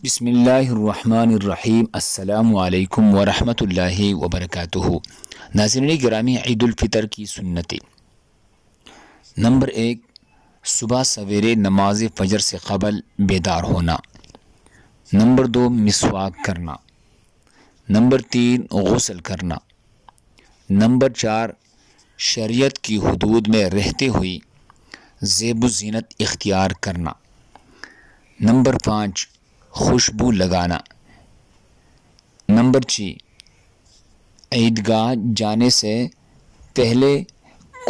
بسم اللہ الرحمن الرحیم۔ السلام علیکم ورحمۃ اللہ وبرکاتہ۔ ناظرین گرامی، عید الفطر کی سنتیں۔ نمبر 1، صبح سویرے نماز فجر سے قبل بیدار ہونا۔ نمبر 2، مسواک کرنا۔ نمبر 3، غسل کرنا۔ نمبر 4، شریعت کی حدود میں رہتے ہوئے زیب و زینت اختیار کرنا۔ نمبر 5، خوشبو لگانا۔ نمبر 6، عیدگاہ جانے سے پہلے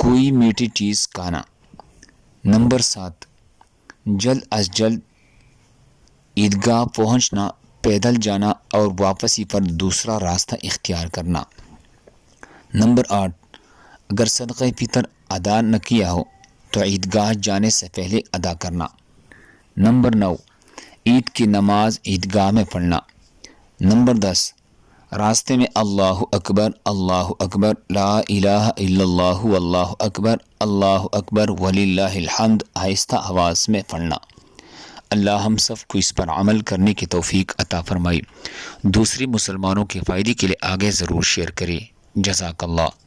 کوئی میٹھی چیز کھانا۔ نمبر 7، جلد از جلد عیدگاہ پہنچنا، پیدل جانا اور واپسی پر دوسرا راستہ اختیار کرنا۔ نمبر 8، اگر صدقہ فطر ادا نہ کیا ہو تو عیدگاہ جانے سے پہلے ادا کرنا۔ نمبر 9، عید کی نماز عیدگاہ میں پڑھنا۔ نمبر 10، راستے میں اللہ اکبر لا الہ الا اللہ اللہ اکبر وللہ الحمد آہستہ آواز میں پڑھنا۔ اللہ ہم سب کو اس پر عمل کرنے کی توفیق عطا فرمائے۔ دوسری مسلمانوں کے فائدے کے لیے آگے ضرور شیئر کریں۔ جزاک اللہ۔